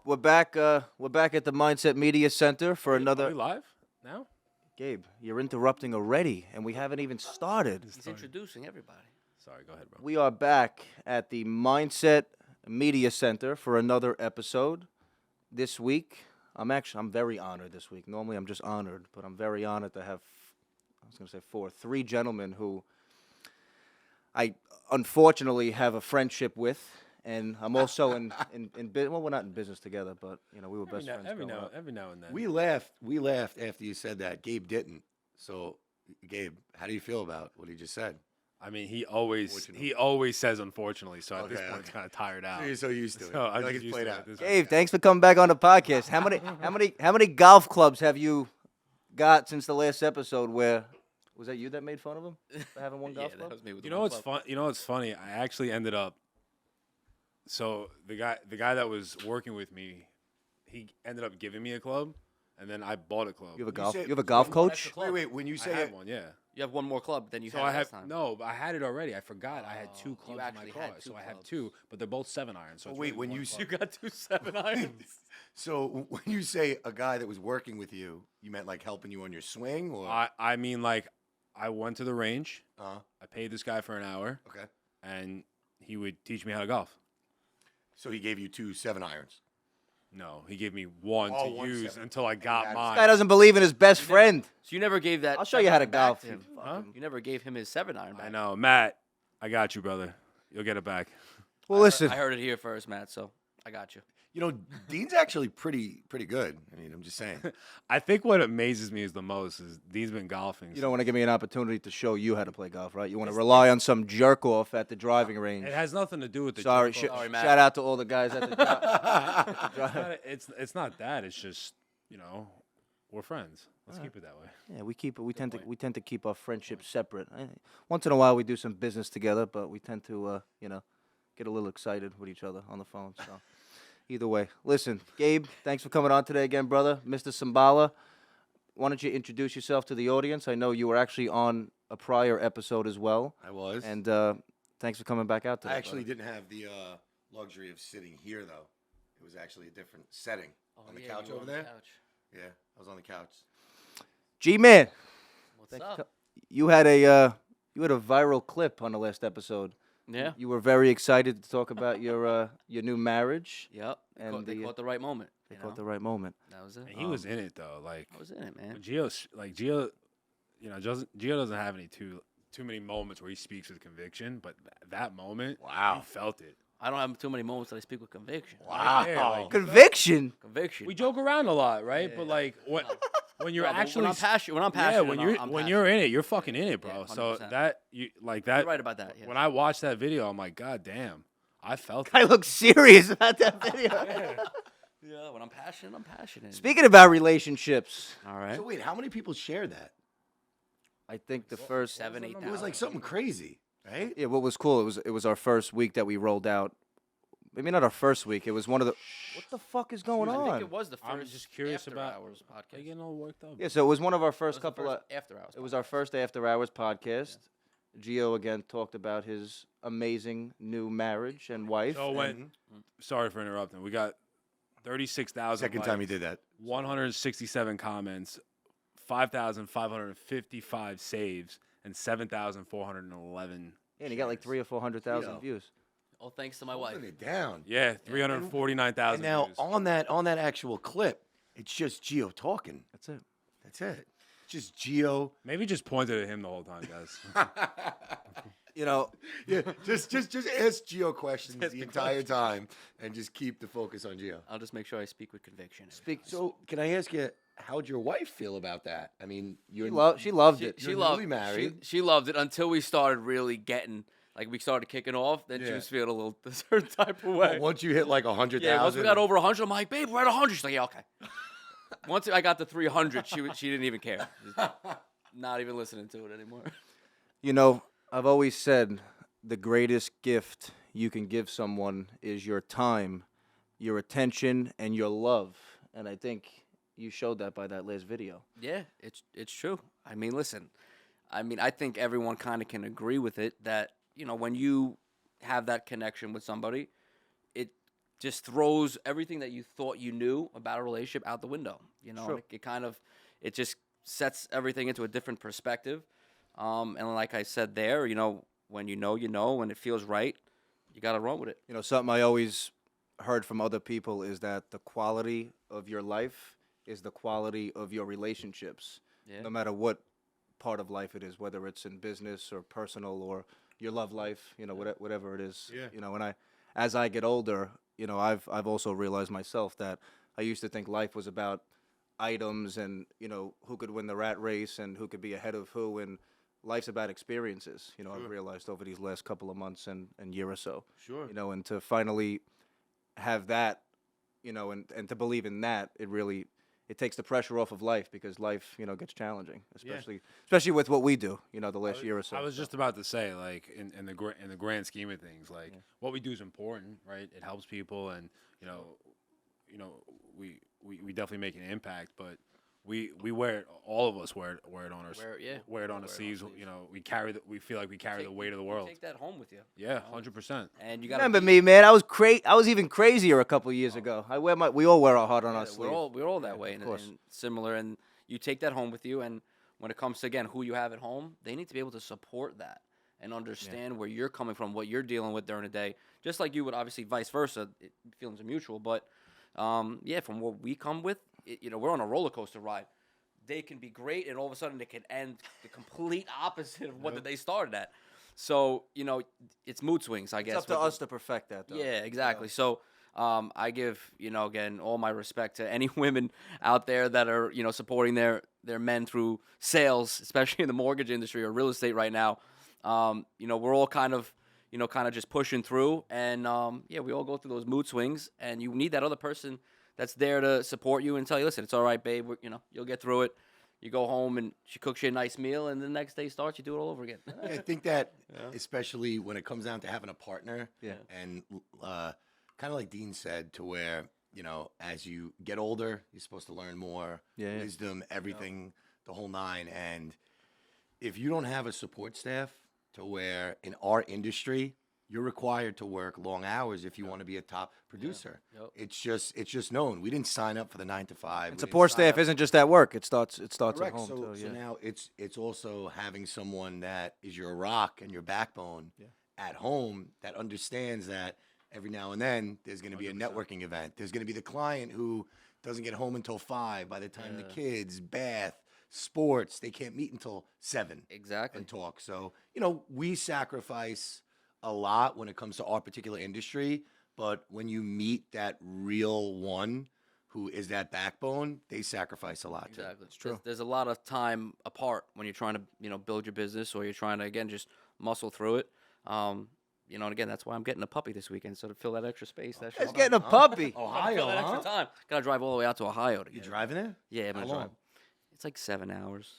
We're back. We're back at the Mindset Media Center for Are another. we live now? Gabe, you're interrupting already, and we haven't even started. He's introducing everybody. Sorry, go ahead, bro. We are back at the Mindset Media Center for another episode. This week, I'm very honored this week. Normally, I'm just honored, but I'm very honored to have. I was going to say three gentlemen who I unfortunately have a friendship with. And I'm also in well, we're not in business together, but we were best friends. Every now and then. We laughed after you said that. Gabe didn't. So, Gabe, how do you feel about what he just said? I mean, he always says unfortunately. So at this point, it's kind of tired out. You're so used to it. So I'm like just it's used played to out. it. This Gabe, thanks for coming back on the podcast. How many golf clubs have you got since the last episode? Where was that you that made fun of him for having one golf Yeah, club? that was me with You the know one what's club. fun? You know what's funny? I actually ended up. So the guy that was working with me, he ended up giving me a club, and then I bought a club. You have a You golf. said- You have a golf coach. Wait. When you I say had it, one, yeah. You have one more club than you So had I have last time. no, but I had it already. I forgot I had two You clubs in my actually car, had two so I have clubs. two, but they're both 7-iron. So Oh, it's wait, really when one you club. You got 2 7-irons. so when you say a guy that was working with you, you meant like helping you on your swing, or I mean, like, I went to the range. uh I paid this guy for an hour, okay. and he would teach me how to golf. So he gave you 2 7-irons. No, he gave me one Oh, to one use seven. until I got This This guy mine. doesn't believe in his best friend. So you never gave that. I'll show you how to 7-iron back golf. to him. Huh? You never gave him his 7-iron back. I know, Matt. I got you, brother. You'll get it back. Well, listen. I heard it here first, Matt. So I got you. You know, Dean's actually pretty good. I mean, I'm just saying. I think what amazes me is the most is Dean's been golfing. You don't want to give me an opportunity to show you how to play golf, right? You want to rely on some jerk off at the driving range. It has nothing to do with the. Sorry, jerk off. Sorry, Matt. shout out to all the guys at the It's not that. It's just we're friends. Let's keep it that way. Yeah, we keep it. We tend to keep our friendship separate. Once in a while, we do some business together, but we tend to get a little excited with each other on the phone. So, either way, listen, Gabe, thanks for coming on today again, brother, Mr. Sambala. Why don't you introduce yourself to the audience? I know you were actually on a prior episode as well, I was. and thanks for coming back out today. I actually brother. didn't have the luxury of sitting here, though. It was actually a different setting. On the yeah, couch you were over on the there? couch. Yeah, I was on the couch. G-Man, What's thanks up? for you had a viral clip on the last episode. Yeah. You were very excited to talk about your new marriage. Yep. And They the- caught the right moment. They you caught know? the right moment. That was it. And he was in it though. Like I was in it, man. Gio, Gio doesn't have any too many moments where he speaks with conviction, but that moment, Wow. you felt it. I don't have too many moments that I speak with conviction. Right there, like, Conviction. Conviction. we joke around a lot, right? Yeah, But yeah. like when you're Yeah, but actually when I'm passionate, yeah, I'm when passionate. you're in it, you're fucking in it, bro. Yeah, so 100%. that you like that. You're right about that. Yeah. When I watched that video, I'm like, God damn, I felt I it. look serious about that video. Yeah, when I'm passionate, I'm passionate. Speaking about relationships, All right. So wait, how many people shared that? I think the first 7, 8 It was like something crazy, right? yeah, what was cool? It was our first week that we rolled out. Maybe not our first week. It was one of the. What the fuck is going I on? think it was the 1st I'm just curious After about- Hours Are podcast. you getting all worked up? Yeah, so it was one of our It first was the couple of. After Hours. It was our first After Hours podcast. Gio again talked about his amazing new marriage and wife. So when, sorry for interrupting, we got 36,000. Second time he did that. 167 comments, 5,555 saves, and 7,411. Yeah, and he got like 300,000 or 400,000 Gio. views. Oh, thanks to my wife. Holding it down. Yeah, 349,000 And now views. on that actual clip, it's just Gio talking. That's it. That's it. Just Gio. Maybe just pointed at him the whole time, guys. You know, Yeah, just ask Gio questions the entire time and just keep the focus on Gio. I'll just make sure I speak with conviction. So, can I ask you, how'd your wife feel about that? I mean, you're she loved it. You're newly married. She loved it until we started really getting like we started kicking off. Then she Yeah. was feeling a little a certain type of way. Once you hit like 100,000. Yeah, once we got over 100, I'm like, babe, we're at 100. She's like, yeah, okay. Once I got to 300, she didn't even care. Just not even listening to it anymore. You know, I've always said the greatest gift you can give someone is your time, your attention, and your love. And I think you showed that by that last video. Yeah, it's true. I mean, listen. I think everyone kind of can agree with it that, when you have that connection with somebody, it just throws everything that you thought you knew about a relationship out the window. You know, True. It just sets everything into a different perspective. And like I said there, you know, when you know, when it feels right, you got to run with it. You know, something I always heard from other people is that the quality of your life is the quality of your relationships. Yeah. No matter what part of life it is, whether it's in business or personal or your love life, you know, whatever it is. Yeah. You know, as I get older, you know, I've also realized myself that I used to think life was about items and, you know, who could win the rat race and who could be ahead of who, and life's about experiences. You know, I've realized over these last couple of months and year or so. Sure. You know, and to finally have that, you know, and to believe in that, it takes the pressure off of life, because life, you know, gets challenging, especially with what we do, you know, the last year or so. I was just about to say, like, in the grand scheme of things, like, what we do is important, right? It helps people, and you know, we definitely make an impact, but we wear it. All of us wear it on our wear it on our sleeves. You know, we feel like we carry the weight of the world. Take that home with you. Yeah, 100%. And you got Remember me, man? I was even crazier a couple years ago. We all wear our heart on our sleeve. We're all that way, and course. similar. And you take that home with you. And when it comes to, again, who you have at home, they need to be able to support that and understand where you're coming from, what you're dealing with during the day. Just like you would, obviously, vice versa. Feelings are mutual, but from what we come with, you know, we're on a roller coaster ride. They can be great, and all of a sudden, it can end the complete opposite of what they started at. So, you know, it's mood swings, I guess. It's up to us to perfect that, though. Yeah, exactly. So I give, you know, again, all my respect to any women out there that are, you know, supporting their men through sales, especially in the mortgage industry or real estate right now. You know, we're all kind of just pushing through. And, we all go through those mood swings. And you need that other person that's there to support you and tell you, listen, it's all right, babe. You know, you'll get through it. You go home and she cooks you a nice meal, and the next day starts, you do it all over again. I think that, especially when it comes down to having a partner, and kind of like Dean said, to where, you know, as you get older, you're supposed to learn more, wisdom, everything, the whole nine. And if you don't have a support staff, to where in our industry, you're required to work long hours if you want to be a top producer. Yep. It's just known. We didn't sign up for the 9 to 5. And support staff isn't just at work. It starts at Correct. home. So now it's also having someone that is your rock and your backbone at home, that understands that every now and then there's going to be a networking event. There's going to be the client who doesn't get home until 5. By the time the kids, bath, sports, they can't meet until 7. Exactly. And talk. So, you know, we sacrifice a lot when it comes to our particular industry, but when you meet that real one who is that backbone, they sacrifice a lot too. Exactly. It's true. There's a lot of time apart when you're trying to, you know, build your business, or you're trying to, again, just muscle through it. You know, and again, that's why I'm getting a puppy this weekend, so to fill that extra space. He's getting a puppy. Ohio, Fill that extra time. Gotta drive all the way out to Ohio to You get it. driving there? Yeah, I'm gonna How long? drive. It's like 7 hours.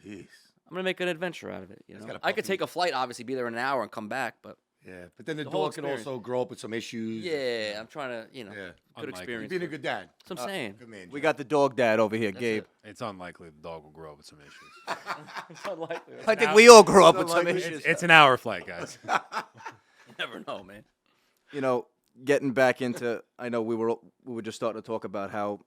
Jeez. I'm gonna make an adventure out of it. You He's know, got a I could puppy. take a flight, obviously, be there in an hour and come back, but Yeah, but then the whole dog can experience. also grow up with some issues. yeah, I'm trying to, you know, Yeah. good Unlikely. experience. You're being a good dad. That's what I'm saying. Good man. We Jeff. got the dog dad over here, Gabe. it. It's unlikely the dog will grow up with some issues. It's unlikely. I think we all grew up with It's some unlikely. issues. It's an hour flight, guys. You never know, man. You know, getting back into, I know we were just starting to talk about how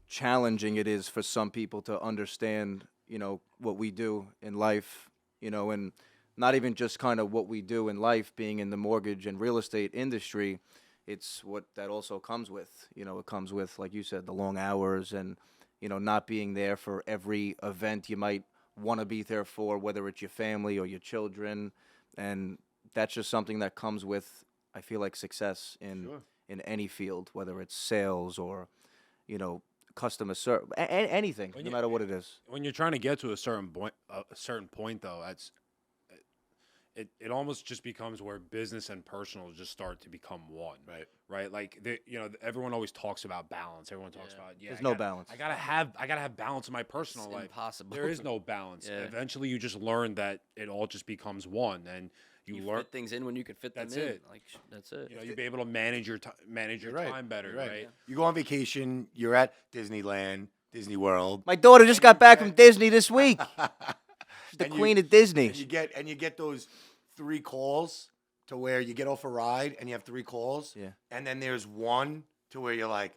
challenging it is for some people to understand, you know, what we do in life, you know, and not even just kind of what we do in life, being in the mortgage and real estate industry. It's what that also comes with. You know, it comes with, like you said, the long hours and, you know, not being there for every event you might want to be there for, whether it's your family or your children. And that's just something that comes with, I feel like, success in any field, whether it's sales or, you know, customer service, anything, no matter what it is. When you're trying to get to a certain point, though, it almost just becomes where business and personal just start to become one. Right. Like everyone always talks about balance. Everyone talks about There's no balance. I gotta have balance in my personal life. Impossible. There is no balance. Yeah. Eventually, you just learn that it all just becomes one, and you learn. fit things in when you could fit them That's in. it. Like that's it. You know, you'll be able to manage your time better, You're right. right? You go on vacation. You're at Disneyland, Disney World. My daughter just got back from Disney this week. She's the And queen of Disney. And you get those 3 calls to where you get off a ride and you have 3 calls. Yeah. And then there's one to where you're like,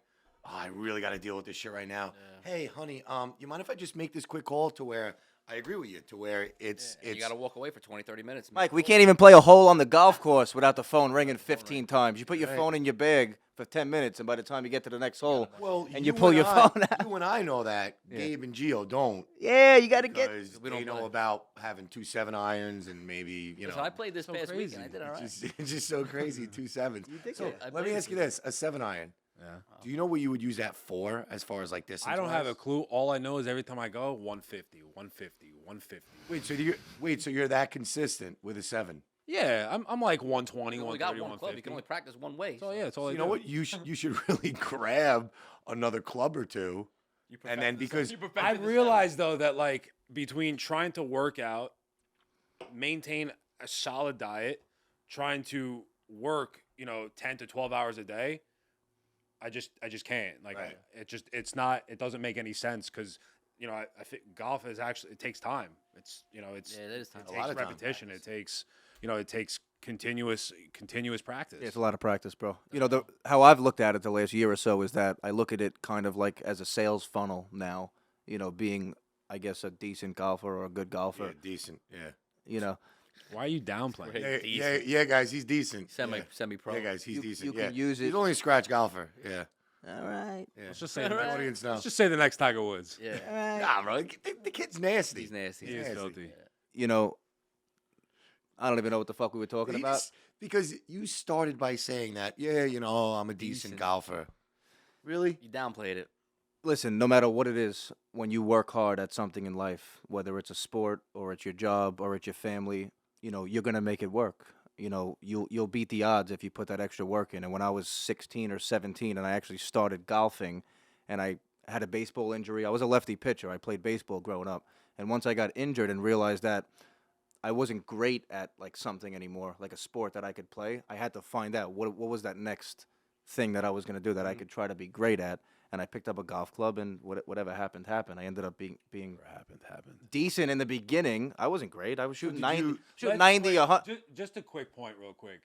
oh, I really got to deal with this shit right now. Yeah. Hey, honey, you mind if I just make this quick call to where I agree with you, to where it's you got to walk away for 20, 30 minutes. Mike, we can't even play a hole on the golf course without the phone ringing 15 times. You put your phone in your bag for 10 minutes, and by the time you get to the next hole, and you pull your phone out. You and I know that. Gabe and Gio don't. Yeah, you got to get. Because they know about having 2 7-irons and maybe, you know. So I played this past weekend. I did all right. It's just so crazy, 2 7s. So I let me ask you this: a 7-iron. Yeah. Do you know what you would use that for, as far as like this? I don't have a clue. All I know is every time I go, 150, 150, 150. Wait, so you're that consistent with a 7? Yeah, I'm like 120, We 130, got one 150. club. You can only practice one way. So yeah, it's all I You do. know what? You should really grab another club or two, and then because I realized though that like between trying to work out, maintain a solid diet, trying to work, 10 to 12 hours a day, I just can't. Like Right. it doesn't make any sense because I think golf is actually, it takes time. It is time. It A lot takes of time. repetition. It takes continuous practice. Yeah, it's a lot of practice, bro. How I've looked at it the last year or so is that I look at it kind of like as a sales funnel now. Being, I guess, a decent golfer or a good golfer. yeah, decent, yeah. Why are you downplaying? Yeah, guys, he's decent. Semi-pro. Yeah, guys, he's decent. You can use it. He's only a scratch golfer. Yeah. All right. Yeah. Let's just say the the audience knows. Let's just say the next Tiger Woods. Yeah. All right. Nah, bro, the kid's nasty. He's nasty. He is nasty. filthy. I don't even know what the fuck we were talking about. Because you started by saying that, I'm a decent golfer. Really? You downplayed it. Listen, no matter what it is, when you work hard at something in life, whether it's a sport or it's your job or it's your family, you're gonna make it work. You'll beat the odds if you put that extra work in. And when I was 16 or 17 and I actually started golfing and I had a baseball injury, I was a lefty pitcher. I played baseball growing up. And once I got injured and realized that I wasn't great at like something anymore, like a sport that I could play, I had to find out what was that next thing that I was going to do that I could try to be great at. And I picked up a golf club, and whatever happened, happened. I ended up being Happened. decent in the beginning. I wasn't great. I was shooting did 90, you- shooting 90, 100. Just a quick point, real quick.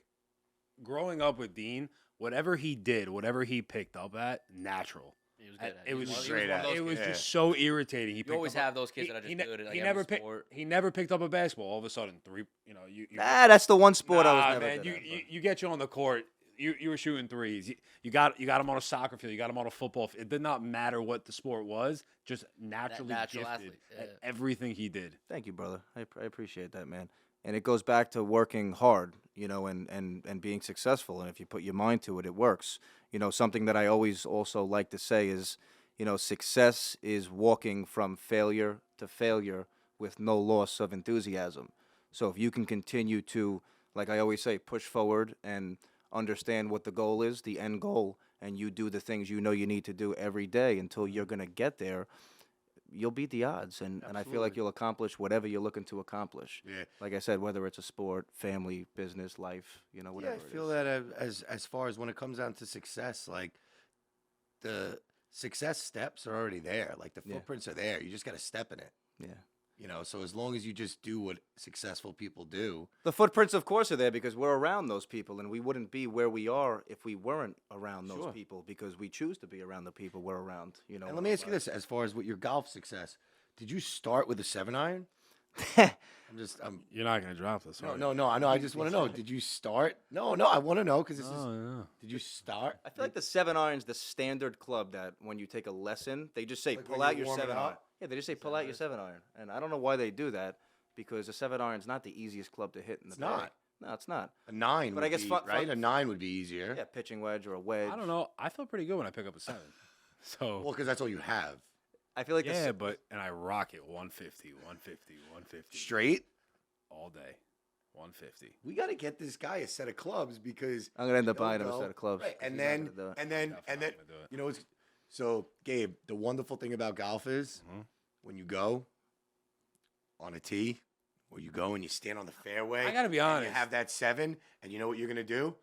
Growing up with Dean, whatever he did, whatever he picked up at, natural. He was good at it. It was He straight one of at those It was kids. just so irritating. He You picked always up have those kids that are just good at like, every sport. He never picked up a basketball. All of a sudden, you That's the one sport I was never man, good at. you get you on the court. You were shooting threes. You got him on a soccer field. You got him on a football field. It did not matter what the sport was. Just naturally natural gifted athlete, yeah. at everything he did. Thank you, brother. I appreciate that, man. And it goes back to working hard, and being successful. And if you put your mind to it, it works. Something that I always also like to say is, success is walking from failure to failure with no loss of enthusiasm. So if you can continue to, like I always say, push forward and understand what the goal is, the end goal, and you do the things you need to do every day until you're going to get there, you'll beat the odds. And I feel like you'll accomplish whatever you're looking to accomplish. Yeah. Like I said, whether it's a sport, family, business, life, whatever I feel it is. that as far as when it comes down to success, like the success steps are already there. Like the Yeah. footprints are there. You just got to step in it. Yeah. So as long as you just do what successful people do. The footprints, of course, are there because we're around those people, and we wouldn't be where we are if we weren't around those Sure. people because we choose to be around the people we're around. And let me ask you this: as far as with your golf success, did you start with a 7-iron? You're not gonna drop this. are you? No. I know. I just want to know. Did you start? No. I want to know because this is. Oh, yeah. Did you start? I feel like the 7-iron's the standard club that when you take a lesson, they just say Like pull when out you're your warming 7-iron. up? Yeah, they just say pull out your 7-iron, and I don't know why they do that because the 7-iron's not the easiest club to hit in the It's not. No, it's not. A 9 But would I guess be, fun- right? fun- A 9 would be easier. Yeah, pitching wedge or a wedge. I don't know. I feel pretty good when I pick up a 7. So Well, because that's all you have. I feel like yeah, and I rock it 150, 150, 150 Straight. all day. 150. We got to get this guy a set of clubs because I'm gonna end up he'll buying him a go- set of clubs. Right, 'cause and he's not then gonna do it. and then Definitely and then not gonna do it. it's so Gabe. The wonderful thing about golf is when you go on a tee, or you go and you stand on the fairway. I gotta be and honest. You have that 7, and you know what you're gonna do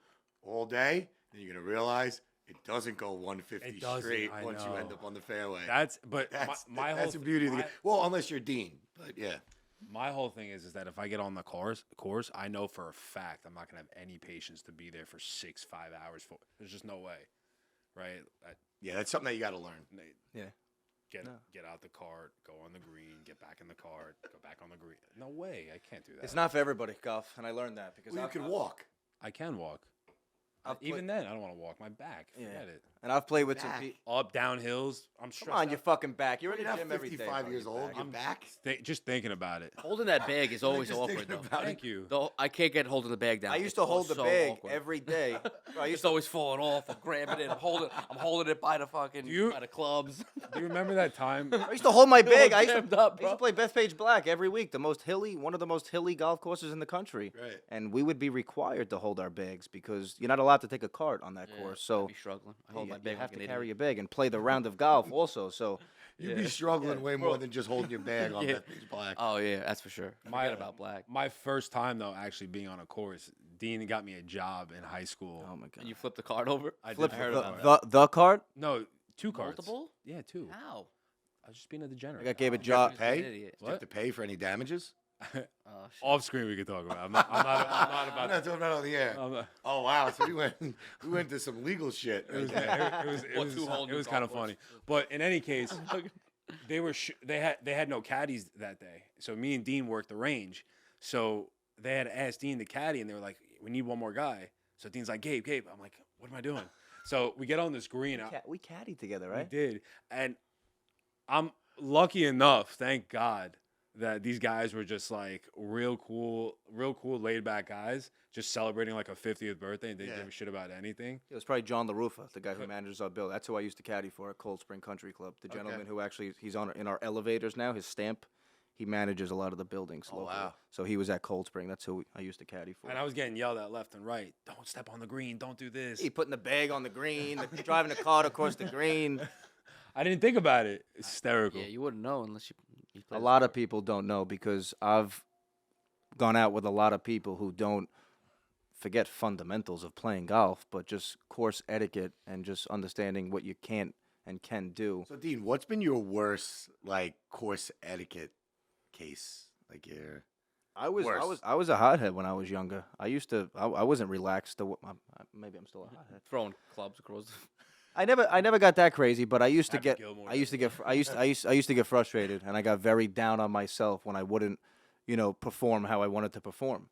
all day. Then you're gonna realize it doesn't go 150 It doesn't, straight I once you end know. up on the fairway. That's That's my whole the beauty of the my- game. Well, unless you're Dean, but yeah. My whole thing is that if I get on the course, I know for a fact I'm not gonna have any patience to be there for 5 hours. There's just no way, right? Yeah, that's something that you got to learn. Yeah. Get out the cart, go on the green, get back in the cart, go back on the green. No way, I can't do that. It's not for everybody, golf, and I learned that because Well, you can walk. I can walk. I've Even then, I don't want to walk. My back, forget it. And I've played with some Back. people. Up down hills, I'm stressed. Come on, out. your fucking back. You're You're in the not gym every day. 55 bro. years Your old. back. Your back. Just thinking about it. Holding that bag is always just awkward, thinking though. about it. Thank you. Though I can't get holding the bag down. I used to hold the so bag awkward. every day. Bro, I used It's to always falling off. I'm grabbing it. I'm holding it by the fucking by the clubs. Do you remember that time? I used to hold my bag. I used jammed to, up, I used to bro. play Bethpage Black every week, one of the most hilly golf courses in the country. Right. And we would be required to hold our bags because you're not allowed to take a cart on that course. So I'd be struggling. I hold you, my you bag have like to an carry idiot. your bag and play the round of golf also. So You'd be struggling way more than just holding your bag on Bethpage Black. Oh yeah, that's for sure. Forget about black. My first time though, actually being on a course, Dean got me a job in high school. oh my god. And you flip the card over. I Flip did heard flip about it. the cart? No, 2 cards. Multiple? Yeah, 2. How? I was just being a degenerate. I got gave a You have job. to pay? An idiot. Do you have to pay for any damages? Oh, shit. Off screen, we could talk about. I'm not I'm about. not talking about on the air. I'm not- Oh wow! So we went to some legal shit. It was, right there. it was kind of funny. But in any case, they were they had no caddies that day. So me and Dean worked the range. So they had asked Dean the caddy, and they were like, "We need one more guy." So Dean's like, "Gabe." I'm like, "What am I doing?" So we get on this green. We caddied together, We right? did, and I'm lucky enough, thank God, that these guys were just like real cool, laid back guys, just celebrating like a 50th birthday and didn't give a shit about anything. It was probably John LaRufa, the guy who manages our building. That's who I used to caddy for at Cold Spring Country Club. The gentleman who actually he's on in our elevators now. His stamp. He manages a lot of the buildings locally. wow. So he was at Cold Spring. That's who I used to caddy for. And I was getting yelled at left and right. Don't step on the green. Don't do this. He putting the bag on the green, driving the cart across the green. I didn't think about it. It's hysterical. Yeah, you wouldn't know unless you play A the lot of sport. people don't know because I've gone out with a lot of people who don't forget fundamentals of playing golf, but just course etiquette and just understanding what you can't and can do. So Dean, what's been your worst like course etiquette case? Like your I was Worse. a hothead when I was younger. I wasn't relaxed. Maybe I'm still a hothead. Throwing clubs across. I never got that crazy, but I used to Happy get Gilmore I used to get I used to get frustrated, and I got very down on myself when I wouldn't, perform how I wanted to perform.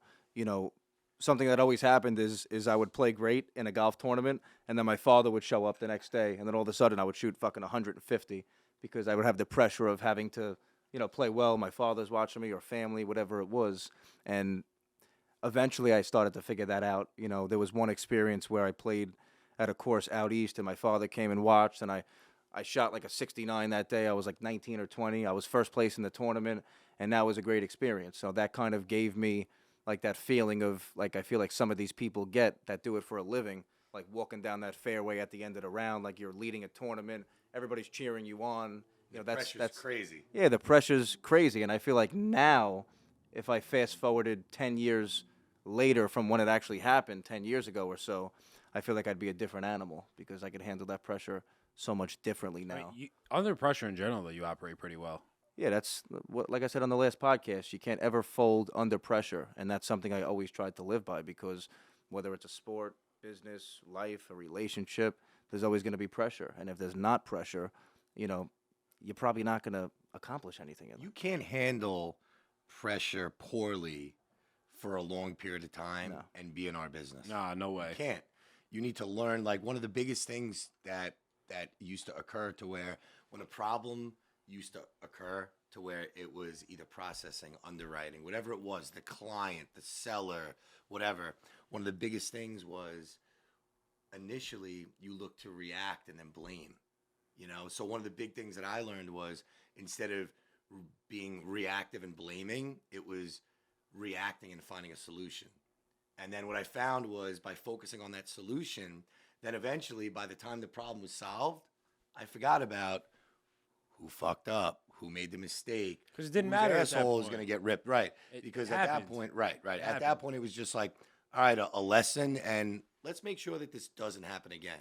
Something that always happened is I would play great in a golf tournament, and then my father would show up the next day, and then all of a sudden I would shoot fucking 150 because I would have the pressure of having to, play well. My father's watching me or family, whatever it was, and eventually I started to figure that out. There was one experience where I played at a course out east, and my father came and watched, and I shot like a 69 that day. I was like 19 or 20. I was first place in the tournament, and that was a great experience. So that kind of gave me like that feeling of like I feel like some of these people get that do it for a living, like walking down that fairway at the end of the round, like you're leading a tournament, everybody's cheering you on. That's crazy. Yeah, the pressure's crazy, and I feel like now, if I fast forwarded 10 years later from when it actually happened, 10 years ago or so, I feel like I'd be a different animal because I could handle that pressure so much differently I mean, now. under pressure in general, though, you operate pretty well. Yeah, that's what, like I said on the last podcast, you can't ever fold under pressure, and that's something I always tried to live by because whether it's a sport, business, life, a relationship, there's always going to be pressure, and if there's not pressure, you're probably not going to accomplish anything in life. You can't handle pressure poorly for a long period of time and be in our business. Nah, no way. You can't. You need to learn. Like one of the biggest things that used to occur to where when a problem used to occur to where it was either processing, underwriting, whatever it was, the client, the seller, whatever. One of the biggest things was initially you look to react and then blame. So one of the big things that I learned was instead of being reactive and blaming, it was reacting and finding a solution. And then what I found was by focusing on that solution, then eventually by the time the problem was solved, I forgot about who fucked up, who made the mistake. Because it didn't whose matter at that asshole is point. going to get ripped. Right. It Because at happened. that point, right. It At that happened. point, it was just like, all right, a lesson, and let's make sure that this doesn't happen again.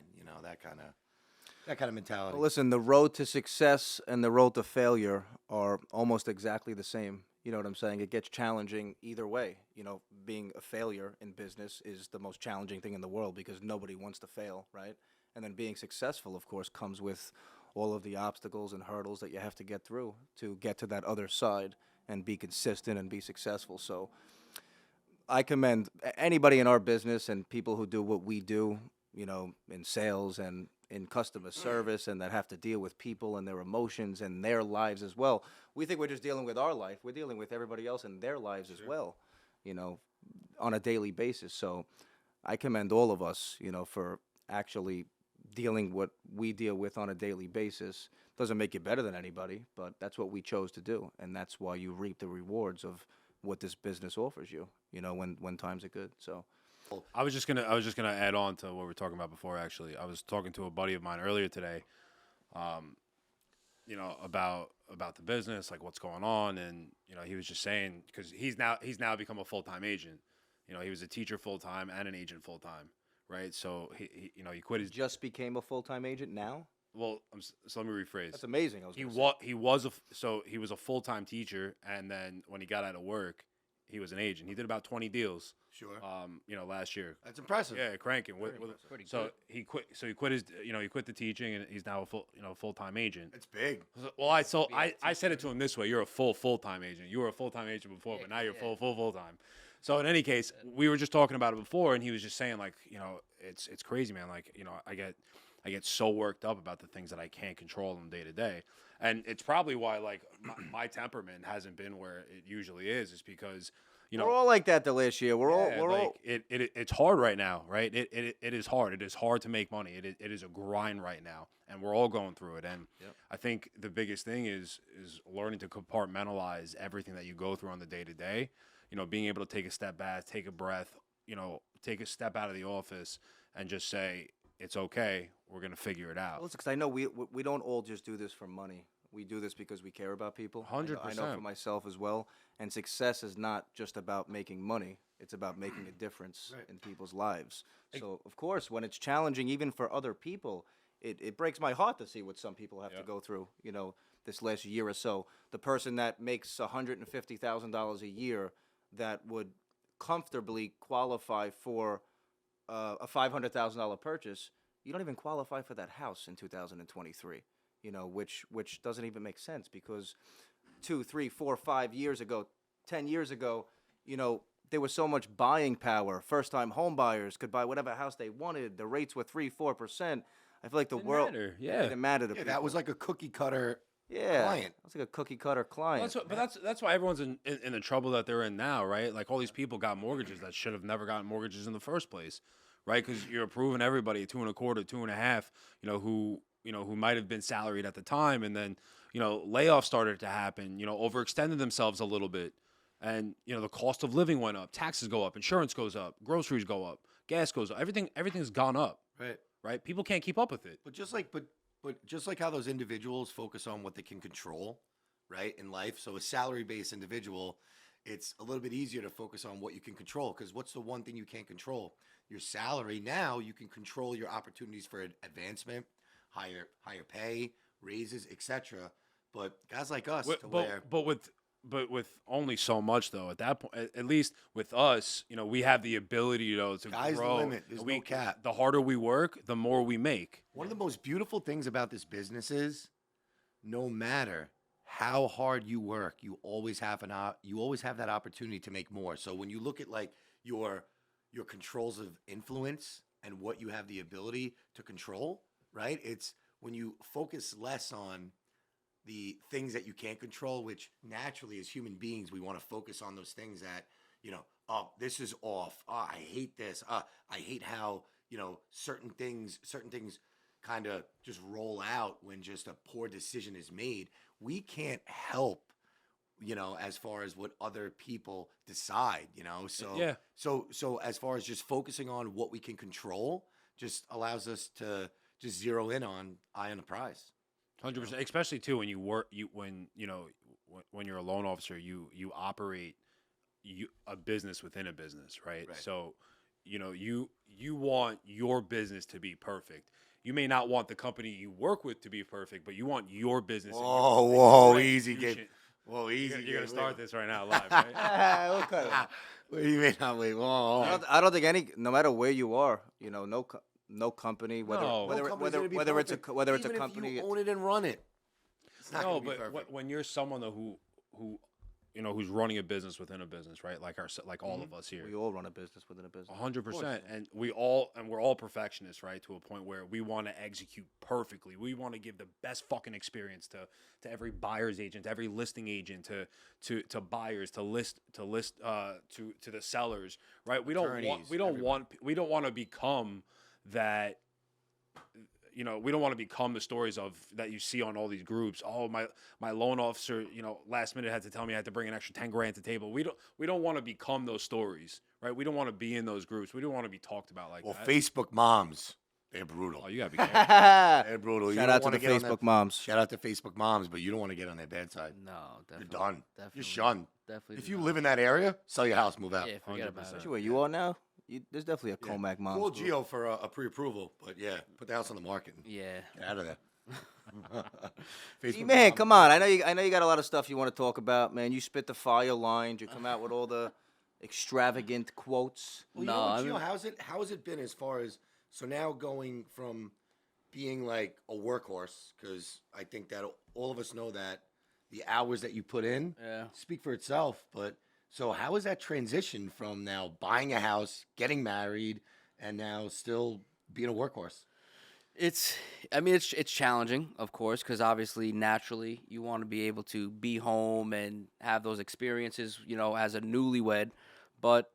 That kind of mentality. Well, listen, the road to success and the road to failure are almost exactly the same. You know what I'm saying? It gets challenging either way. You know, being a failure in business is the most challenging thing in the world because nobody wants to fail, right? And then being successful, of course, comes with all of the obstacles and hurdles that you have to get through to get to that other side and be consistent and be successful. So I commend anybody in our business and people who do what we do, you know, in sales and in customer service and that have to deal with people and their emotions and their lives as well. We think we're just dealing with our life. We're dealing with everybody else in their lives as well, you know, on a daily basis. So I commend all of us, you know, for actually dealing what we deal with on a daily basis. Doesn't make you better than anybody, but that's what we chose to do. And that's why you reap the rewards of what this business offers you, you know, when times are good. So I was just gonna add on to what we were talking about before. Actually, I was talking to a buddy of mine earlier today, you know, about the business, like what's going on, and you know, he was just saying because he's now become a full-time agent. You know, he was a teacher full-time and an agent full-time, right? So he you know, he quit his. just became a full-time agent now? Well, so let me rephrase. That's amazing. He was a full-time teacher, and then when he got out of work, he was an agent. He did about 20 deals. Sure. You know, last year. That's impressive. Yeah, cranking. Good. He quit. So he quit his. You know, he quit the teaching, and he's now a full-time agent. It's big. Well, I said it to him this way: you're a full-time agent. You were a full-time agent before, but now you're full-time. So in any case, we were just talking about it before, and he was just saying like, you know, it's crazy, man. Like, you know, I get so worked up about the things that I can't control on day to day, and it's probably why like my temperament hasn't been where it usually is because. You know, we're all like that the last year. We're all it's hard right now, right? It is hard. It is hard to make money. It is a grind right now, and we're all going through it. And I think the biggest thing is learning to compartmentalize everything that you go through on the day to day. You know, being able to take a step back, take a breath. You know, take a step out of the office and just say it's okay. We're gonna figure it out. Well, because I know we don't all just do this for money. We do this because we care about people. 100%. I know for myself as well. And success is not just about making money. It's about making a difference in people's lives. So, of course, when it's challenging even for other people, it breaks my heart to see what some people have to go through, you know, this last year or so. The person that makes $150,000 a year that would comfortably qualify for a $500,000 purchase, you don't even qualify for that house in 2023. You know, which doesn't even make sense because 2, 3, 4, 5 years ago, 10 years ago, you know, there was so much buying power. First-time home buyers could buy whatever house they wanted. The rates were 3-4%. I feel like the world didn't matter to people. That was like a cookie cutter client. client. That's like a cookie cutter client. Well, that's why everyone's in the trouble that they're in now, right? Like all these people got mortgages that should have never gotten mortgages in the first place, right? Because you're approving everybody 2.25, 2.5, who might have been salaried at the time, and then, you know, layoffs started to happen, you know, overextended themselves a little bit. And, you know, the cost of living went up, taxes go up, insurance goes up, groceries go up, gas goes up, everything's gone up. Right? People can't keep up with it. But just like how those individuals focus on what they can control, right, in life. So a salary-based individual, it's a little bit easier to focus on what you can control because what's the one thing you can't control? Your salary. Now you can control your opportunities for advancement, higher pay, raises, etc. But guys like us, but with only so much though. At that point, at least with us, you know, we have the ability, you know, to Sky's grow. the limit. There's no cap. The harder we work, the more we make. One of the most beautiful things about this business is, no matter how hard you work, you always have that opportunity to make more. So when you look at like your controls of influence and what you have the ability to control, right? It's when you focus less on the things that you can't control, which naturally as human beings, we want to focus on those things that, you know, oh, this is off. Oh, I hate this. I hate how, you know, certain things kind of just roll out when just a poor decision is made. We can't help, you know, as far as what other people decide, you know. So as far as just focusing on what we can control just allows us to just zero in on eye on the prize. 100%, especially too when when you're a loan officer, you operate a business within a business, right? So, you know, you want your business to be perfect. You may not want the company you work with to be perfect, but you want your business. Whoa, easy, Gabe. Whoa, easy. You're gonna start this right now live, right? What kind of- What do you mean? Wait, whoa. I don't think no matter where you are, no company, whether No. whether No company's gonna be whether it's a perfect, whether it's a even company. if you own it and run it. It's not No, gonna be but perfect. when you're someone though who who's running a business within a business, right? Like all of us here. We all run a business within a business. 100%, and we're all perfectionists, right? To a point where we want to execute perfectly. We want to give the best fucking experience to every buyer's agent, to every listing agent, to buyers, to the sellers, right? We don't want to become that. We don't want to become the stories that you see on all these groups. Oh, my loan officer, last minute had to tell me I had to bring an extra 10 grand to the table. We don't want to become those stories, right? We don't want to be in those groups. We don't want to be talked about like that. Facebook moms, they're brutal. Oh, you gotta be careful. They're brutal. Shout out to the Facebook moms. Shout out to Facebook moms, but you don't want to get on their bad side. No, You're definitely. done. Definitely. You're shunned. Definitely. If do you not. live in that area, sell your house, move out. Yeah, forget about 100%. it. Especially where you are now. There's definitely a Comac mom. Call Gio for a pre-approval, but yeah, put the house on the market. And Yeah. get out of there. Man, mom- come on. I know you got a lot of stuff you want to talk about, man. You spit the fire lines. You come out with all the extravagant quotes. Well, No, you know what, I Gio, mean- how has it been as far as so now going from being like a workhorse? Because I think that all of us know that the hours that you put in Yeah. speak for itself. But so how is that transition from now buying a house, getting married, and now still being a workhorse? It's challenging, of course, because obviously, naturally, you want to be able to be home and have those experiences, as a newlywed. But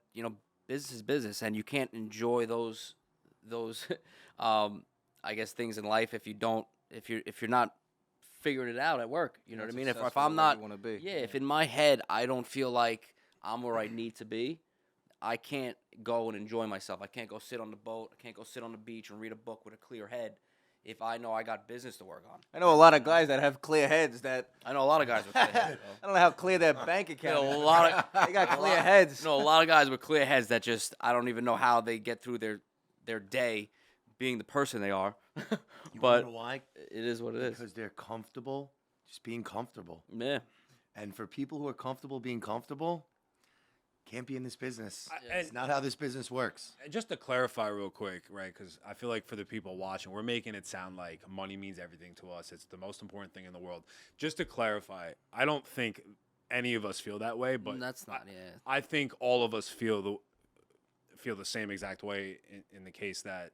business is business, and you can't enjoy those, I guess, things in life if you're not figuring it out at work. You know what I mean? If I'm not, if in my head I don't feel like I'm where I need to be, I can't go and enjoy myself. I can't go sit on the boat. I can't go sit on the beach and read a book with a clear head if I know I got business to work on. I know a lot of guys that have clear heads that I know a lot of guys with clear heads. I don't know how clear their bank account is. A lot of They got clear heads. No, a lot of guys with clear heads that just I don't even know how they get through their day being the person they are. You But know why? it is what it is. Because they're comfortable, just being comfortable. Yeah. And for people who are comfortable being comfortable, can't be in this business. And It's not how this business works. just to clarify real quick, right? Because I feel like for the people watching, we're making it sound like money means everything to us. It's the most important thing in the world. Just to clarify, I don't think any of us feel that way, but That's not. Yeah. I think all of us feel the same exact way in the case that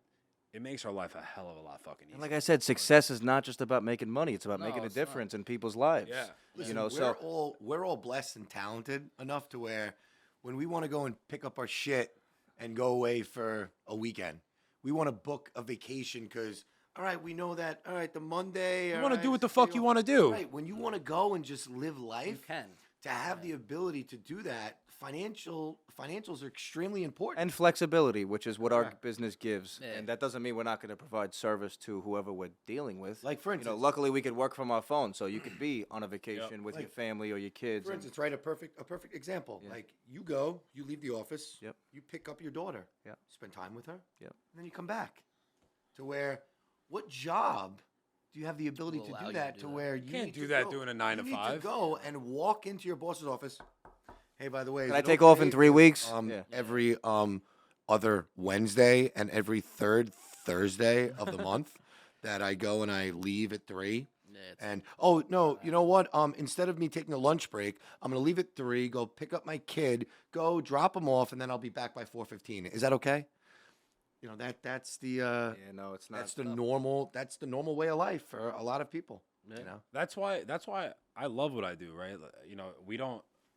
it makes our life a hell of a lot fucking easier. And like I said, success is not just about making money. It's about No, making a it's not. difference in people's lives. Yeah. Listen, so we're all blessed and talented enough to where when we want to go and pick up our shit and go away for a weekend, we want to book a vacation because all right, we know that all right, the Monday You want to do what the fuck you want to do. Right, when you want to go and just live life, You can. to have the ability to do that, financials are extremely important. and flexibility, which is what our Correct. business gives. Yeah. And that doesn't mean we're not going to provide service to whoever we're dealing with. Like, for instance- luckily we could work from our phone, so you could be on a vacation with your Like, family or your kids. For and- instance, right, a perfect example. Yeah. Like you go, you leave the office, Yep. you pick up your daughter, Yep. spend time with her, Yep. and then you come back. To where, what job do you have the ability Will to allow do you that? to To do that. where you can't need do to that go- doing a 9 to you need 5. go and walk into your boss's office. Hey, by the way, Can is I it take off in okay 3 if, weeks? Yeah. Every other Wednesday and every third Thursday of the month that I go and I leave at 3. Yeah, it's- And oh no, you know what? Instead of me taking a lunch break, I'm gonna leave at 3, go pick up my kid, go drop him off, and then I'll be back by 4:15. Is that okay? You know that's the yeah, no, it's not. that's the normal way of life for a lot of people. You know, That's why I love what I do, right?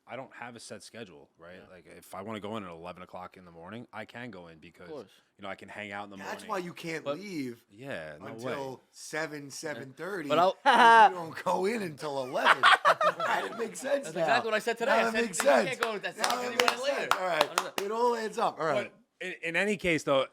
I don't have a set schedule, right? Like if I want to go in at 11 o'clock in the morning, I can go in because course. I can hang out in the morning. that's why you can't But- leave Yeah, no way. until 7:30. But I'll- you don't go in until 11. Right, it makes sense. That's now. exactly what I said today. Now I that said makes you sense. can't go that's Now that 30 makes minutes later. sense. All right, it all adds up. All right. But in any case, though,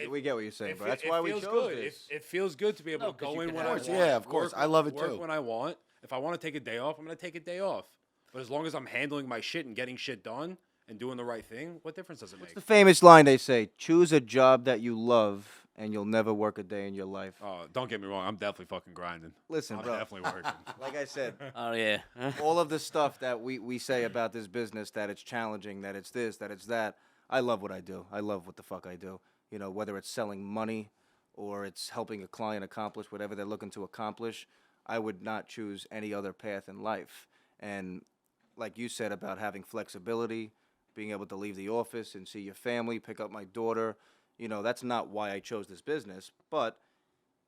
We get what you're saying, it but fe- that's it why we feels chose good. this. It feels good to be able No, to 'cause go you in can when have I it. want. Yeah, of course. I love it work too. when I want. If I want to take a day off, I'm going to take a day off. But as long as I'm handling my shit and getting shit done and doing the right thing, what difference does it make? The famous line they say: choose a job that you love and you'll never work a day in your life. Oh, don't get me wrong. I'm definitely fucking grinding. Listen, I'm bro. definitely working. Like I said, Oh yeah. all of the stuff that we say about this business, that it's challenging, that it's this, that it's that. I love what I do. I love what the fuck I do. You know, whether it's selling money or it's helping a client accomplish whatever they're looking to accomplish, I would not choose any other path in life. And like you said about having flexibility, being able to leave the office and see your family, pick up my daughter, you know, that's not why I chose this business, but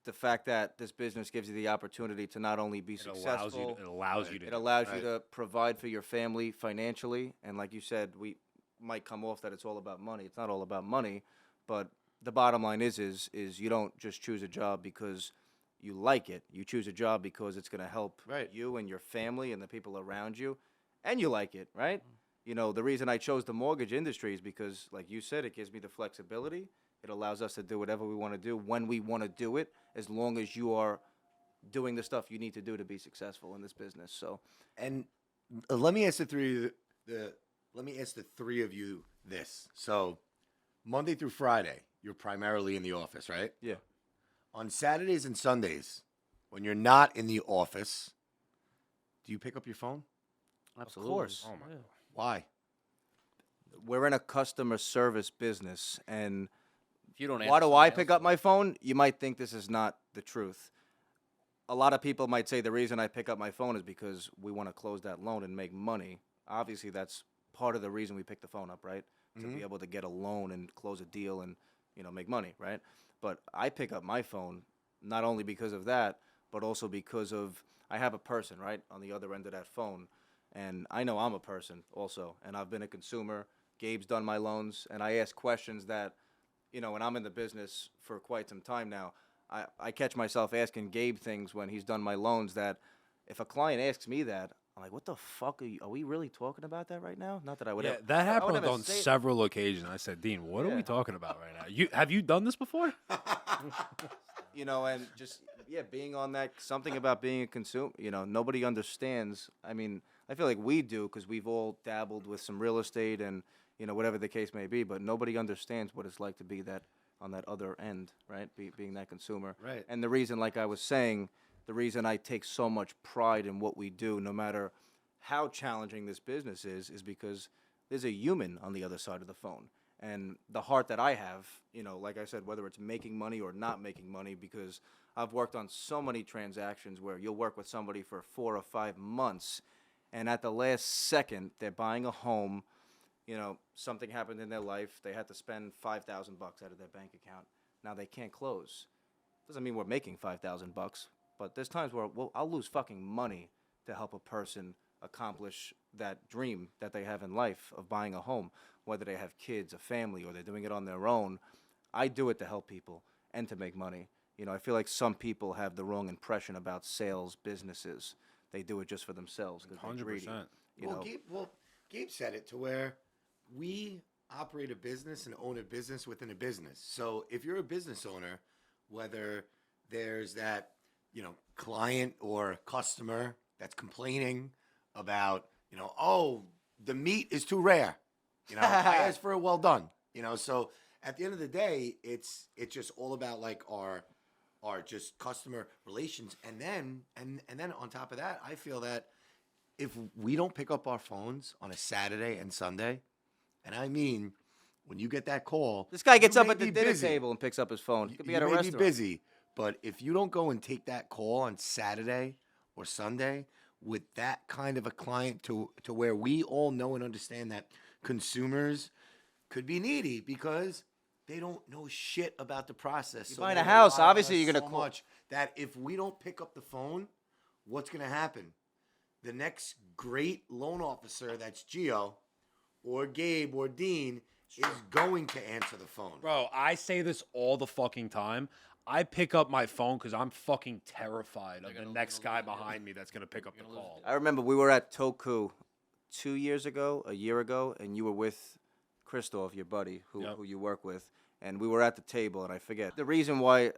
the fact that this business gives you the opportunity to not only be successful, It allows you to. it allows you to provide for your family financially. And like you said, we might come off that it's all about money. It's not all about money, but the bottom line is you don't just choose a job because you like it. You choose a job because it's going to help you and your family and the people around you, and you like it, right? You know, the reason I chose the mortgage industry is because, like you said, it gives me the flexibility. It allows us to do whatever we want to do when we want to do it, as long as you are doing the stuff you need to do to be successful in this business. So, And let me ask let me ask the three of you this. So, Monday through Friday, you're primarily in the office, right? yeah. On Saturdays and Sundays, when you're not in the office, do you pick up your phone? Absolutely. Of course. Oh my God. Why? We're in a customer service business, and If you don't why answer, do I somebody pick else up my phone? You might think this is not the truth. A lot of people might say the reason I pick up my phone is because we want to close that loan and make money. Obviously, that's part of the reason we pick the phone up, right? To be able to get a loan and close a deal and, you know, make money, right? But I pick up my phone not only because of that, but also because of I have a person, right, on the other end of that phone. And I know I'm a person also, and I've been a consumer. Gabe's done my loans, and I ask questions that, you know, when I'm in the business for quite some time now, I catch myself asking Gabe things when he's done my loans that if a client asks me that, I'm like, what the fuck are we really talking about that right now? Not that I would Yeah, ever. that I would happened never on say it. several occasions. I said, Dean, what are Yeah. we talking about right now? Have you done this before? You know, and just, being on that, something about being a consumer, you know, nobody understands. I mean, I feel like we do because we've all dabbled with some real estate and, you know, whatever the case may be, but nobody understands what it's like to be that on that other end, right? Being that consumer. Right. And the reason, like I was saying, the reason I take so much pride in what we do, no matter how challenging this business is because there's a human on the other side of the phone. And the heart that I have, you know, like I said, whether it's making money or not making money, because I've worked on so many transactions where you'll work with somebody for 4 or 5 months, and at the last second, they're buying a home, you know, something happened in their life, they had to spend $5,000 out of their bank account. Now they can't close. Doesn't mean we're making $5,000, but there's times where I'll lose fucking money to help a person accomplish that dream that they have in life of buying a home, whether they have kids, a family, or they're doing it on their own. I do it to help people and to make money. You know, I feel like some people have the wrong impression about sales businesses. They do it just for themselves because they're greedy. 100%. You know, Gabe said it to where we operate a business and own a business within a business. So if you're a business owner, whether there's that, you know, client or customer that's complaining about, you know, oh, the meat is too rare. You know, I asked for it well done. You know, so at the end of the day, it's just all about like our just customer relations. And then on top of that, I feel that if we don't pick up our phones on a Saturday and Sunday, and I mean when you get that call, this guy gets you up may at the be dinner busy. table and picks up his phone. He could be You at a may restaurant. be busy, but if you don't go and take that call on Saturday or Sunday with that kind of a client to where we all know and understand that consumers could be needy because they don't know shit about the process. You're So buying they a house, rely on obviously us you're gonna so call- much that if we don't pick up the phone, what's gonna happen? The next great loan officer, that's Gio, or Gabe, or Dean, is going to answer the phone. Bro, I say this all the fucking time. I pick up my phone because I'm fucking terrified of the next guy behind me that's going to pick up the call. I remember we were at Toku a year ago, and you were with Christoph, your buddy, who you work with, and we were at the table, and I forget. The reason why,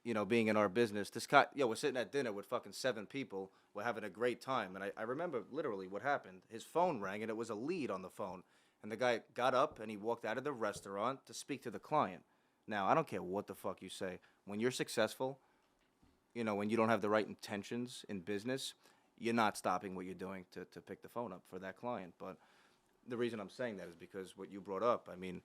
you know, being in our business, this guy, we're sitting at dinner with fucking 7 people, we're having a great time, and I remember literally what happened. His phone rang, and it was a lead on the phone, and the guy got up, and he walked out of the restaurant to speak to the client. Now, I don't care what the fuck you say. When you're successful, when you don't have the right intentions in business, you're not stopping what you're doing to pick the phone up for that client. But the reason I'm saying that is because what you brought up, I mean,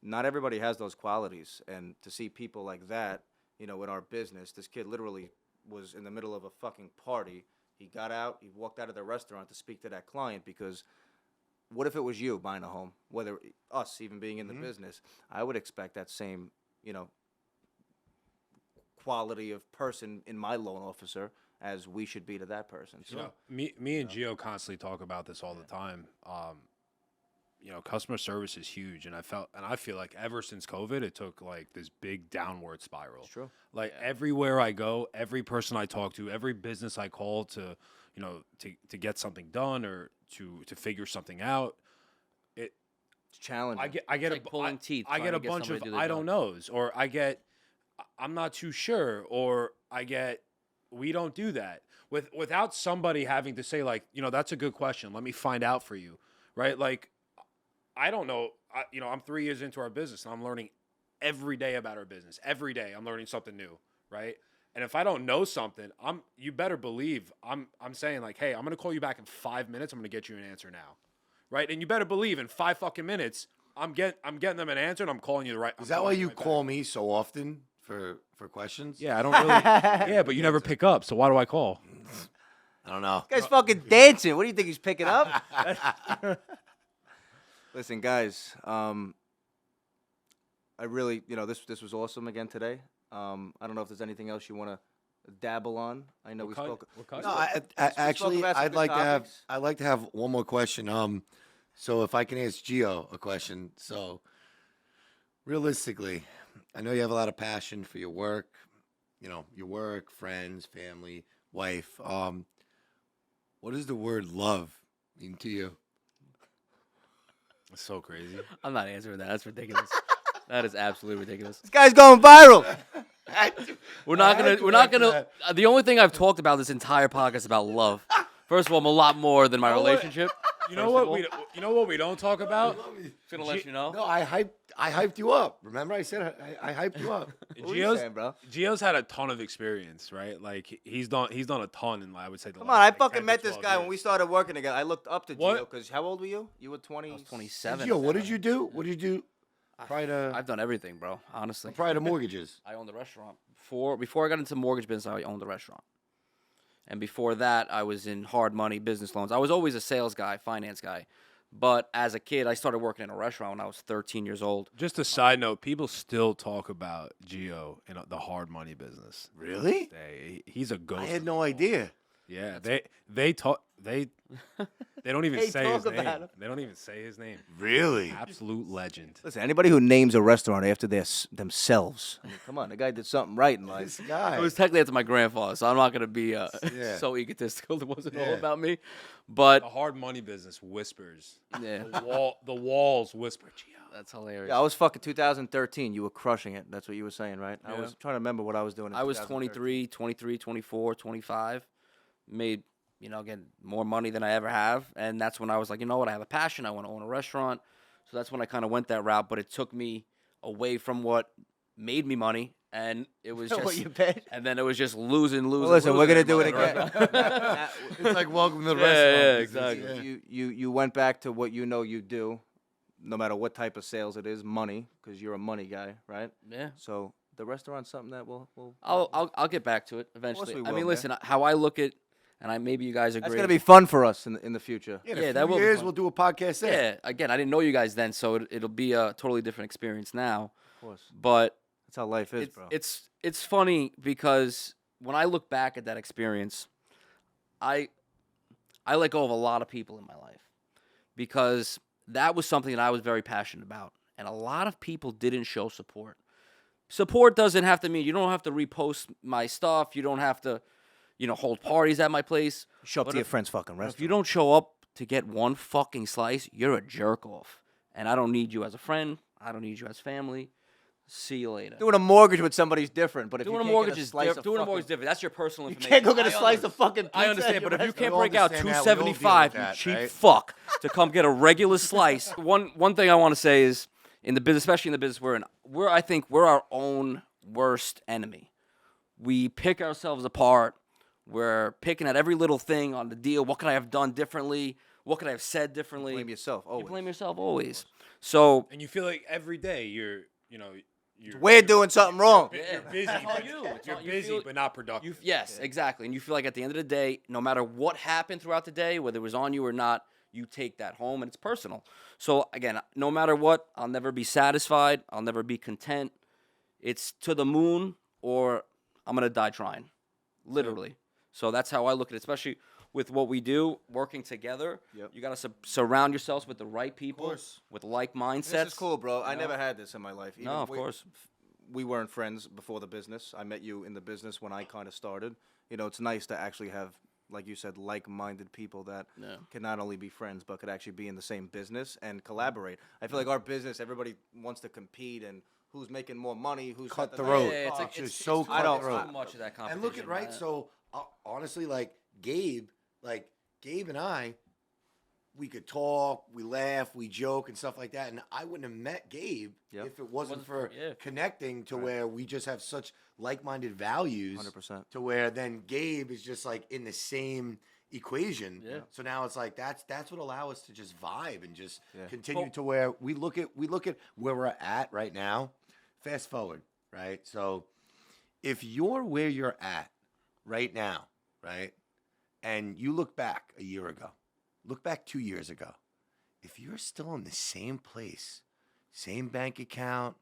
not everybody has those qualities. And to see people like that, in our business, this kid literally was in the middle of a fucking party. He got out, he walked out of the restaurant to speak to that client because what if it was you buying a home, whether us even being in the business? I would expect that same, quality of person in my loan officer as we should be to that person. So, me and Gio constantly talk about this all the time. Customer service is huge, and I feel like ever since COVID, it took like this big downward spiral. It's true. Like everywhere I go, every person I talk to, every business I call to get something done or to figure something out, it's challenging. I get like pulling teeth. I get a bunch of I don't knows, or I get I'm not too sure, or I get we don't do that without somebody having to say like, that's a good question. Let me find out for you, right? Like, I don't know. I'm 3 years into our business, and I'm learning every day about our business. Every day, I'm learning something new, right? And if I don't know something, you better believe I'm saying like, hey, I'm gonna call you back in 5 minutes. I'm gonna get you an answer now, right? And you better believe in 5 fucking minutes, I'm getting them an answer, and I'm calling you the right. Is that why you call me so often for questions? Yeah, I don't really. Yeah, but you never pick up, so why do I call? I don't know. This guy's fucking dancing. What do you think he's picking up? Listen, guys, I really, this was awesome again today. I don't know if there's anything else you want to dabble on. I know we spoke. No, actually, I'd like to have one more question. So if I can ask Gio a question. So realistically, I know you have a lot of passion for your work. Your work, friends, family, wife. What does the word love mean to you? It's so crazy. I'm not answering that. That's ridiculous. That is absolutely ridiculous. This guy's going viral. We're not gonna. The only thing I've talked about this entire podcast is about love. First of all, I'm a lot more than my relationship. You know what we don't talk about? Just gonna let you know. No, I hyped you up. Remember, I said I hyped you up. What are you saying, bro? Gio's had a ton of experience, right? Like he's done a ton in, I would say, Come on, I fucking met this guy when we started working together. I looked up to Gio because how old were you? You were 20. I was 27. Gio, what did you do? What did you do? I've done everything, bro. Honestly. Prior to mortgages. I owned a restaurant. Before I got into mortgage business, I owned a restaurant. And before that, I was in hard money business loans. I was always a sales guy, finance guy. But as a kid, I started working in a restaurant when I was 13 years old. Just a side note, people still talk about Gio in the hard money business. Really? He's a ghost. I had no idea. Yeah, they don't even say his name. They don't even say his name. Really? Absolute legend. Listen, anybody who names a restaurant after themselves, I mean, come on, the guy did something right in life. This guy. It was technically after my grandfather, so I'm not going to be so egotistical. It wasn't all about me. But the hard money business whispers. Yeah. The walls whisper, Gio. That's hilarious. Yeah, I was fucking 2013. You were crushing it. That's what you were saying, right? Yeah. I was trying to remember what I was doing in I was 2013. 23, 24, 25. Made, again, more money than I ever have. And that's when I was like, you know what? I have a passion. I want to own a restaurant. So that's when I kind of went that route. But it took me away from what made me money. And it was just, what you bet? And then it was just losing. Well, listen, we're gonna do it again. It's like welcome to the Yeah, restaurant. exactly. You went back to what you know you do, no matter what type of sales it is, money, because you're a money guy, right? Yeah. So the restaurant's something that we'll I'll get back to it eventually. we I will, mean, man. listen, how I look at, and maybe you guys agree. That's gonna be fun for us in the future. Yeah, Yeah, that that will be years fun. we'll do a podcast there. Yeah, again, I didn't know you guys then, so it'll be a totally different experience now. Of course, But that's how life is, bro. it's funny because when I look back at that experience, I let go of a lot of people in my life because that was something that I was very passionate about, and a lot of people didn't show support. Support doesn't have to mean you don't have to repost my stuff. You don't have to, hold parties at my place. Show up But to your if- friend's fucking If restaurant. you don't show up to get one fucking slice, you're a jerk off. And I don't need you as a friend. I don't need you as family. See you later. Doing a mortgage with somebody's different, but if Doing you a can't mortgage get a is slice different. of Doing a fucking, mortgage is different. That's your personal you information. can't go get a I slice of fucking pizza. I at understand, your but if you restaurant. can't We all break out understand that. We all deal with $2.75, you that, cheap right? fuck, to come get a regular slice. One thing I want to say is, in the business, especially in the business we're in, I think we're our own worst enemy. We pick ourselves apart. We're picking at every little thing on the deal. What could I have done differently? What could I have said differently? Blame yourself always. You blame yourself always. So And you feel like every day you're we're doing something wrong. You're busy. It's all but you. It's You're all you busy, feel- but not productive. Yes, exactly. And you feel like at the end of the day, no matter what happened throughout the day, whether it was on you or not, you take that home and it's personal. So again, no matter what, I'll never be satisfied. I'll never be content. It's to the moon or I'm going to die trying, literally. So that's how I look at it, especially with what we do, working together. Yep. You got to surround yourselves with the right people, course. with like mindsets. This is cool, bro. I never had this in my life. No, of course. We weren't friends before the business. I met you in the business when I kind of started. It's nice to actually have, like you said, like-minded people that can not only be friends but could actually be in the same business and collaborate. I feel like our business, everybody wants to compete and who's making more money, who's got the Cutthroat. Yeah, it's, Oh, like, just it's so too cutthroat. much of that competition. And look at right. man. So honestly, like Gabe and I, we could talk, we laugh, we joke and stuff like that. And I wouldn't have met Gabe if it wasn't for connecting to where we just have such like-minded values. 100%. To where then Gabe is just like in the same equation. Yeah. So now it's like that's what allow us to just vibe and just continue to where we look at where we're at right now. Fast forward, right? So if you're where you're at right now, right? And you look back a year ago, look back 2 years ago. If you're still in the same place, same bank account,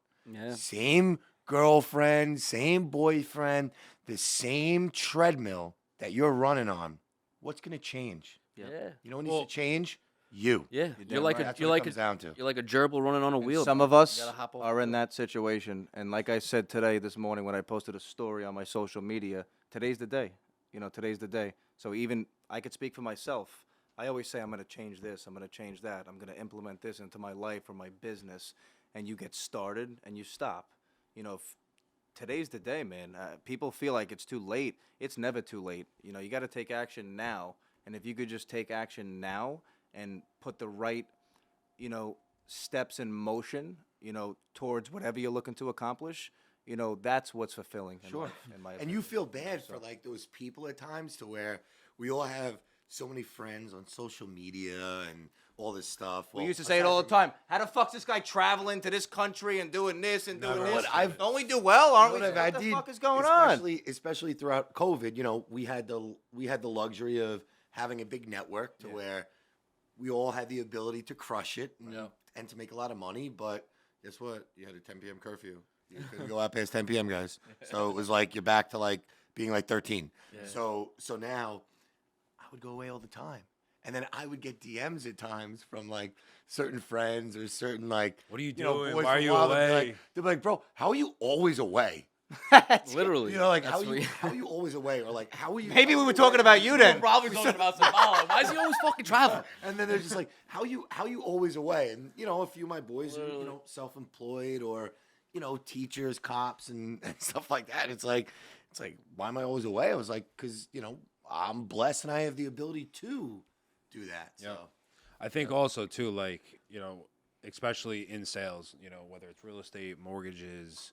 same girlfriend, same boyfriend, the same treadmill that you're running on, what's going to change? Yeah. You know what needs to change? You. Yeah. You're like That's you're what it like comes down to. you're like a gerbil running on a wheel. Some bro. of us You gotta hop off are the in wheel. that situation. And like I said this morning when I posted a story on my social media, today's the day. Today's the day. So even I could speak for myself. I always say I'm going to change this, I'm going to change that, I'm going to implement this into my life or my business. And you get started and you stop. Today's the day, man. People feel like it's too late. It's never too late. You got to take action now. And if you could just take action now and put the right, steps in motion, towards whatever you're looking to accomplish, that's what's fulfilling. In life, in my And opinion. you feel bad for like those people at times to where we all have so many friends on social media and all this stuff. We used to say it all the time. How the fuck's this guy traveling to this country and doing this and doing this? Don't we do well? Aren't we? What the fuck is going on? Especially throughout COVID, we had the luxury of having a big network to where we all had the ability to crush it and to make a lot of money. But guess what? You had a 10 p.m. curfew. You couldn't go out past 10 p.m., guys. So it was like you're back to like being like 13. Yeah. So now I would go away all the time. And then I would get DMs at times from like certain friends or certain like, What are you boys doing? Why are from you Wild, away? they'd be like, bro, how are you always away? Literally. Like That's how are you always away? Or like how are you? Maybe we were talking about you then. Probably talking about Zavala. Why is he always fucking traveling? And then they're just like, how you always away? And a few of my boys are self-employed or teachers, cops, and stuff like that. It's like why am I always away? I was like, because I'm blessed and I have the ability to do that. So I think also too, like, especially in sales, whether it's real estate, mortgages,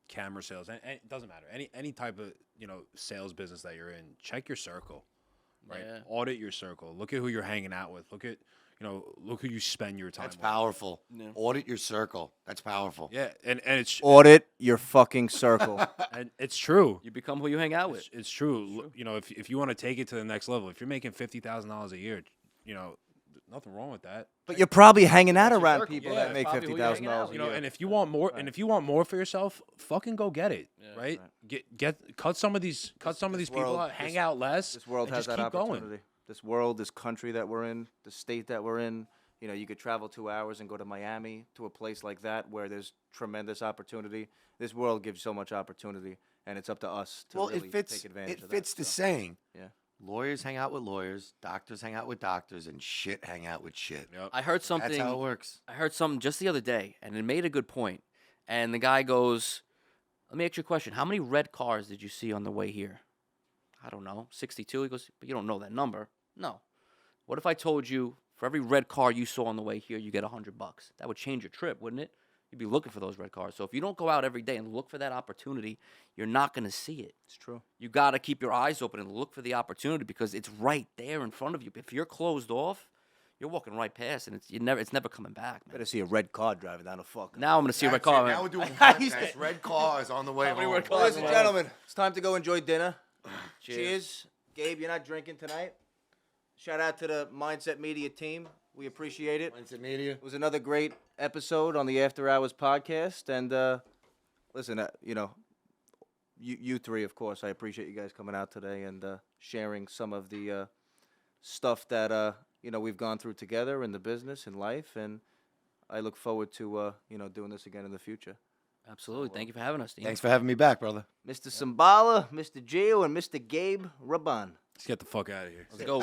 camera sales, and it doesn't matter. Any type of, sales business that you're in, check your circle, right? Yeah. Audit your circle. Look at who you're hanging out with. Look at, look who you spend your time that's with. powerful. Yeah. Audit your circle. That's powerful. Yeah, and it's Audit your fucking circle. and it's true. You become who you hang out with. It's true. If you want to take it to the next level, if you're making $50,000 a year, there's nothing wrong with that. But you're probably hanging out That's your around circle. people Yeah, that make probably who you're hanging out $50,000 a with. year. And if you want more, and if you want more for yourself, fucking go get it, right? Cut some of these people world- out, hang out less. This world and has just that keep going. opportunity. This world, this country that we're in, the state that we're in. You could travel 2 hours and go to Miami, to a place like that where there's tremendous opportunity. This world gives so much opportunity, and it's up to us to really take advantage of that. It fits the saying. Yeah. Lawyers hang out with lawyers, doctors hang out with doctors, and shit hang out with shit. Yep. I heard something. That's how it works. I heard something just the other day, and it made a good point. And the guy goes, "Let me ask you a question. How many red cars did you see on the way here?" I don't know, 62. He goes, "But you don't know that number." No. What if I told you for every red car you saw on the way here, you get $100? That would change your trip, wouldn't it? you'd be looking for those red cars. So if you don't go out every day and look for that opportunity, you're not going to see it. It's true. You got to keep your eyes open and look for the opportunity because it's right there in front of you. If you're closed off, you're walking right past, and it's never coming back, man. Better see a red car driving down the fuck. Now I'm going to see a red That's it. car. Now Man. we're doing contests. Red cars on the way How many home. red cars? Ladies and gentlemen, it's time to go enjoy dinner. Cheers. Cheers. Gabe, you're not drinking tonight. Shout out to the Mindset Media team. We appreciate it. Mindset Media. It was another great episode on the After Hours podcast. And listen, you three, of course, I appreciate you guys coming out today and sharing some of the stuff that we've gone through together in the business and life. And I look forward to doing this again in the future. Absolutely. Thank you for having us, Dean. Thanks for having me back, brother. Mr. Sambala, Mr. Gio, and Mr. Gabe Raban. Let's get the fuck out of here. Let's go.